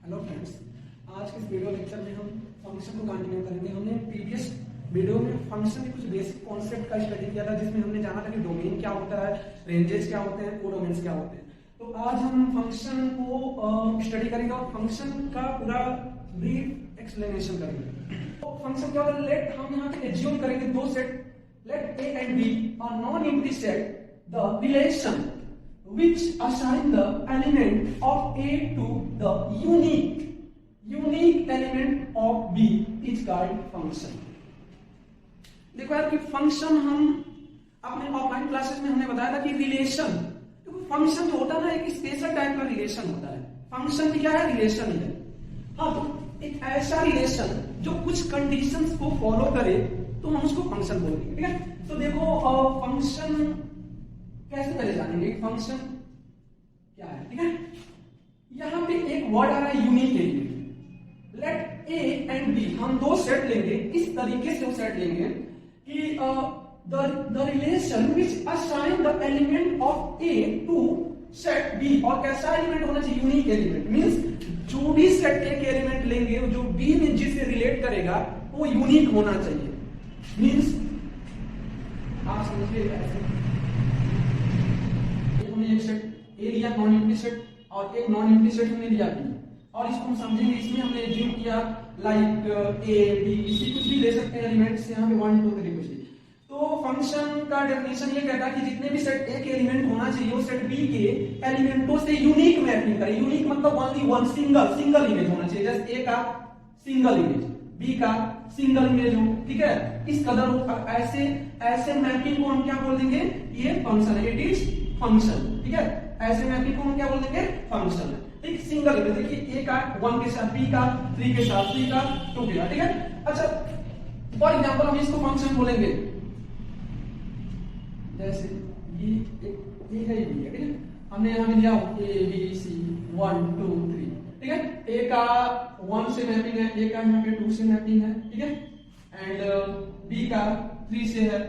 Hello friends, आज के इस वीडियो लेक्चर में हम फंक्शन को कंटिन्यू करेंगे। हमने प्रीवियस वीडियो में फंक्शन के कुछ बेसिक कॉन्सेप्ट का स्टडी किया था, जिसमें हमने जाना था कि डोमेन क्या होता है, रेंजेस क्या होते हैं, कोडोमेन्स क्या होते हैं। तो आज हम फंक्शन को स्टडी करेंगे और फंक्शन का पूरा ब्रीफ एक्सप्लेनेशन करेंगे। तो फंक्शन क्या होता है, लेट हम यहाँ पे एज्यूम करेंगे दो set, let A and B are non empty set, the relation which assign the element of A to the unique element of B is called function। देखो यार कि फंक्शन हम अपने ऑफलाइन क्लासेस में हमने बताया था कि रिलेशन, देखो फंक्शन जो होता है ना एक स्पेशल टाइप का रिलेशन होता है। फंक्शन भी क्या है, रिलेशन ही है। हाँ, तो एक ऐसा रिलेशन जो कुछ कंडीशंस को फॉलो करे तो हम उसको फंक्शन बोलेंगे। ठीक है, तो देखो फंक्शन कैसे पहले जानेंगे फंक्शन क्या है। ठीक है, यहां पे एक वर्ड आ रहा है unique element. Let A and B, हम दो सेट लेंगे, इस तरीके से सेट लेंगे कि the relation which assign the element of A to set B. और कैसा एलिमेंट होना चाहिए, यूनिक एलिमेंट। मींस जो भी सेट ए के एलिमेंट लेंगे, जो बी में जिससे रिलेट करेगा वो यूनिक होना चाहिए। मींस आप समझिए ऐसे एक सेट ए लिया नॉन एम्प्टी सेट, और एक नॉन एम्प्टी सेट हमने लिया बी, और इसको हम समझेंगे। इसमें हमने एज्यूम किया लाइक ए बी, इसी कुछ भी ले सकते हैं एलिमेंट्स, यहाँ पे 1 2 3 कुछ भी। तो फंक्शन का डेफिनेशन ये कहता है कि जितने भी सेट ए के एलिमेंट होना चाहिए वो सेट बी के एलिमेंटों से यूनिक मैपिंग करे। यूनिक मतलब ओनली वन, सिंगल इमेज होना चाहिए। जैसे ए का सिंगल इमेज, बी का सिंगल इमेज हो। ठीक है, इस कदर ऐसे मैपिंग को हम क्या बोल देंगे, ये फंक्शन है, इट इज फंक्शन। ठीक है, ऐसे मैपिंग को हम क्या बोल देंगे, फंक्शन है। ठीक, सिंगल इमेज, देखिए ए का 1 के साथ, बी का 3 के साथ, सी का 2 के साथ। ठीक है, अच्छा फॉर एग्जांपल हम इसको फंक्शन बोलेंगे, जैसे ये एक है, ये बी है। ठीक है, हमने यहां लिया ए बी सी 1 2 3। ठीक है, ए का 1 से मैपिंग है, ए का यहाँ पे 2 से मैपिंग है। ठीक है, एंड बी का 3 से है।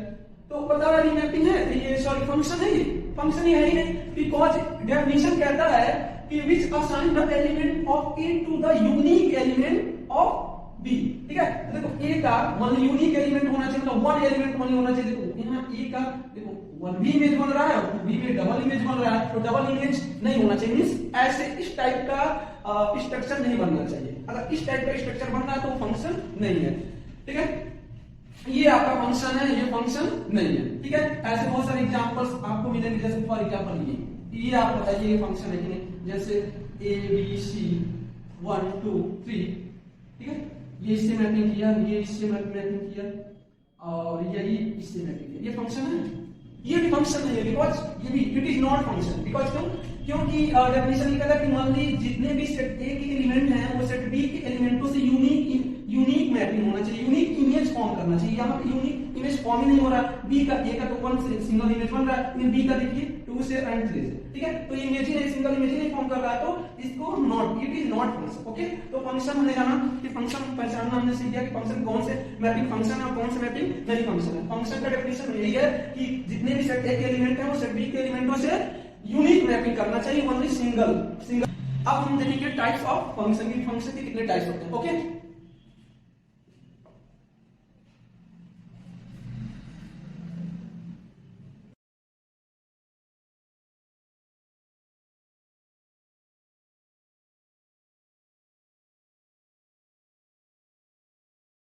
तो पता वाली मैपिंग है, ये सॉरी फंक्शन है। ये फंक्शन ही है ही नहीं, बिकॉज डेफिनेशन कहता है कि which assign the element of A to the unique element of B. ठीक है, तो देखो ए का वन यूनिक एलिमेंट होना चाहिए, मतलब वन एलिमेंट वन होना चाहिए। देखो यहाँ ए का देखो 1 भी इमेज बन रहा है और 2 बी में डबल इमेज बन रहा है, तो डबल इमेज नहीं होना चाहिए। मींस ऐसे इस टाइप का स्ट्रक्चर नहीं बनना चाहिए। अगर इस टाइप का स्ट्रक्चर बन रहा है तो फंक्शन नहीं है। ठीक है, ये आपका फंक्शन है, ये फंक्शन नहीं है। ठीक है, ऐसे बहुत सारे एग्जांपल्स आपको मिलेंगे। जैसे फॉर एग्जांपल ये आप बताइए ये फंक्शन है कि नहीं। जैसे ए बी सी 1 2 3। ठीक है, ये इससे मैपिंग किया, ये इससे मैपिंग किया, और यही इससे मैपिंग किया, ये फंक्शन है। ये भी फंक्शन नहीं है, बिकॉज ये भी it is not function. Because क्योंकि डेफिनेशन ये कहता है कि मान ली जितने भी सेट ए के एलिमेंट हैं वो सेट बी के एलिमेंटों से यूनिक मैपिंग होना चाहिए, यूनिक इमेज फॉर्म करना चाहिए। यहाँ पे यूनिक इमेज फॉर्म ही नहीं हो रहा है। बी का ए का तो 1 से सिंगल इमेज बन रहा है, बी का देखिए 2 से एंड 3 से। ठीक है, तो इमेज ही नहीं, सिंगल इमेज ही नहीं फॉर्म कर रहा है, तो इसको not, it is not function. Okay, तो फंक्शन हमने जाना कि फंक्शन पहचानना हमने सीख गया कि फंक्शन कौन से मैपिंग फंक्शन है और कौन से मैपिंग नहीं फंक्शन है। फंक्शन का डेफिनेशन यही है कि जितने भी सेट ए के एलिमेंट है वो सेट बी के एलिमेंटों से यूनिक मैपिंग करना चाहिए, ओनली सिंगल। अब हम देखेंगे टाइप्स ऑफ फंक्शन की, फंक्शन के कितने टाइप्स होते हैं। ओके,